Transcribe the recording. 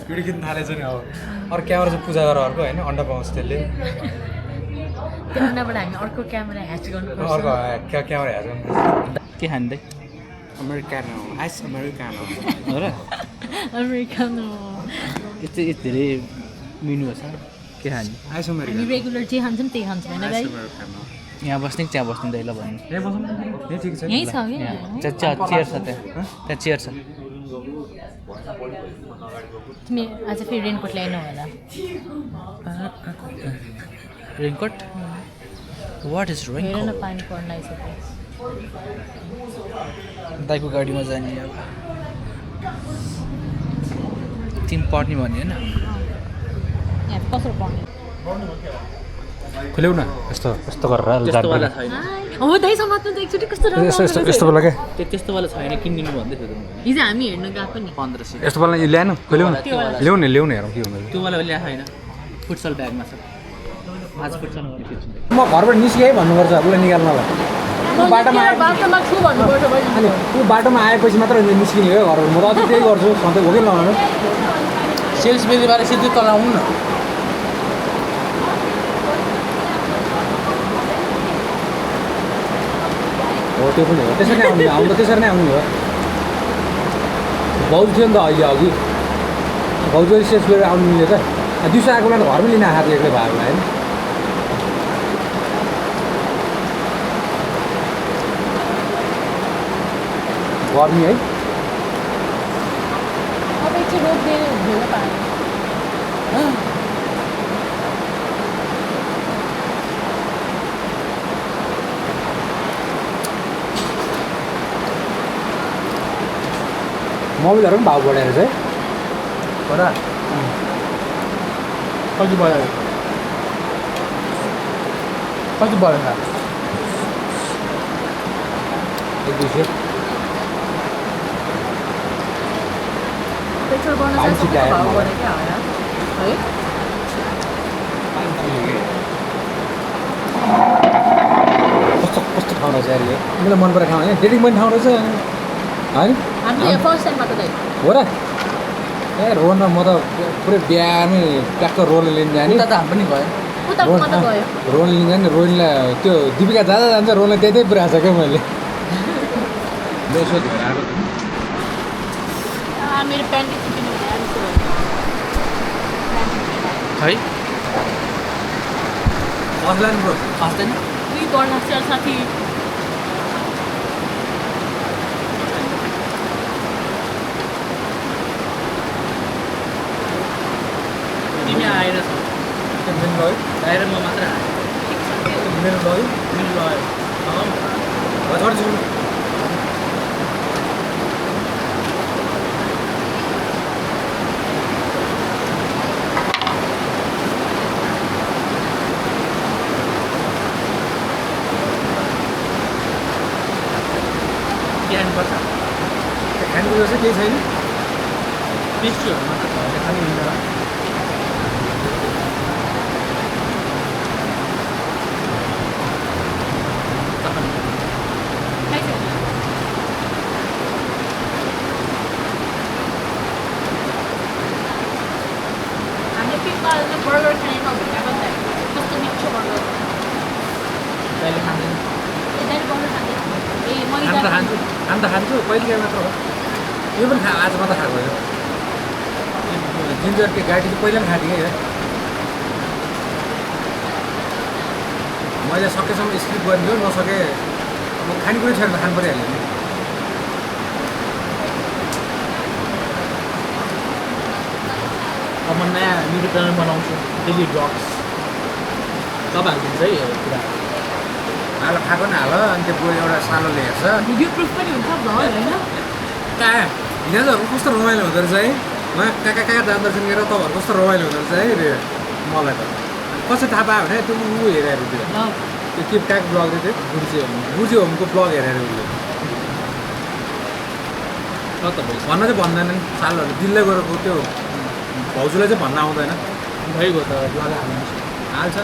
Video खिच्न थालेछ नि अब अर्को क्यामेरा चाहिँ पूजा गरेर अर्को होइन अन्डा पाउँछ त्यसले त्यो अन्डाबाट हामी अर्को क्यामेरा ह्याच गर्नुपर्छ अर्को क्यामेरा हेर्छ के खाँदै अमेरिकानो आइस अमेरिकानो हो र अमेरिकन यस्तै धेरै मेनु छ के खाने आइस हामी अमेरिकानो रेगुलर जे खान्छौँ त्यही खान्छौँ होइन दाइ यहाँ बस्ने कि त्यहाँ बस्ने दैलो भन्नु यही बसौँ यही ठिक छ यहीँ छ क्या चेयर छ त्यहाँ चेयर छ तिमी आज फेरि रेनकोट ल्याएनौ होला रेनकोट वाट इज हेर न रेनकोट पानी पर्न आइसक्यो दाइको गाडीमा जाने अब तिमी पढ्ने भन्यो होइन यहाँ कसरी पर्ने खुल्याउ न यस्तो यस्तो गरेर त्यस्तोवाला छैन हो दाइ समात्नु त एकचोटि कस्तो राम्रो यस्तो बेला क्या त्यस्तोवाला छैन किनिदिनु भन्दै थियो हिजो हामी हेर्न गएको नि 1500 यस्तो बेला ल्याएन खोल्यौ न ल्याउ न हेरौँ के हुन्छ त्यो वाला ल्याएको छैन फुटसल ब्यागमा छ आज फुटसल गर्नु म घरबाट निस्केँ भन्नुपर्छ उसलाई निकाल्नलाई बाटोमा बाटोमा छु भन्नुपर्छ अनि ऊ बाटोमा आएपछि मात्र निस्किने हो घरबाट म त अझै त्यही गर्छु सधैँ हो कि नभनु सेल्स बेलीबारे सिधै तल आउनु न हो त्यो पनि हो त्यसरी नै आउनु त त्यसरी नै आउनु हो भाउजू थियो नि त अहिले अघि भाउजू सेल्स गरेर आउनु मिल्यो त दिउँसो आएको बेला त घरमै लिन आएको एक्लै भएको होइन गर्मी है अब एकचोटि रोकिदिएर हुँदैन पानी मोबिलहरू पनि भाउ बढाएर चाहिँ हो र कति भयो कति भयो एक दुई सय पेट्रोल बढ्न पानी जान्छ छिटाएर भाउ मलाई। बढ्यो क्या होला है कस्तो कस्तो ठाउँ रहेछ यार यो मलाई मन परेको ठाउँ होइन डेटिङ पनि ठाउँ रहेछ होइन हामी त यहाँ फर्स्ट टाइम मात्र दाइ हो र ए रोनमा म त पुरै बिहामै ट्याक्क रोल लिन जाने उता त हामी पनि गयो उता मात्र गयो रोल लिन जाने रोललाई त्यो दिपिका जाँदा जान्छ रोललाई त्यही पुऱ्याएको छ क्या मैले मेरो प्यान्ट चिपिनु है असला नि ब्रो खस्दैन उही गर्न साथी तिमी आएर छ मेरो भयो आएर म मात्र मेरो भयो मिल भयो छोड्छु पर्छ खानेकुरो चाहिँ केही छैन पेस्ट्रीहरू मात्र छ खाने हुन्छ हामीले पिकमा बर्गर खाने नभुटाएको नि त कस्तो मिठो बर्गर कहिले खाँदैन दाइले बर्गर खाँदैन ए हामी त खान्छु कहिले काहीँ मात्र हो यो पनि आज मात्र खाएको हो जिन्जर के गाडी चाहिँ पहिला पनि खाएको थिएँ मैले सकेसम्म स्किप गरिदियो नसके म खानेकुरै छैन खानु परिहाल्यो नि अब म नयाँ युट्युब च्यानल बनाउँछु डेली ब्लग्स तपाईँहरूको हुन्छ है कुरा हाल खाएको नि हाल अनि त्यो बुढो एउटा सानोले हेर्छ भिडियो प्रुफ पनि हुन्छ भ्लग होइन कहाँ हिजोहरू कस्तो रमाइलो हुँदो रहेछ है उहाँ कहाँ कहाँ कहाँ जाँदो रहेछ हेरेर तपाईँहरू कस्तो रमाइलो हुँदो रहेछ है रे मलाई त कसरी थाहा पायो भने त्यो ऊ हेरेर त्यो त्यो के कहाँको ब्लग थियो बुर्जी होमको ब्लग हेरेर उसले भन्न चाहिँ भन्दैनन् सालहरू दिल्ली गएको त्यो भाउजूलाई चाहिँ भन्न आउँदैन भइगयो त ब्लग हाल्नु हाल्छ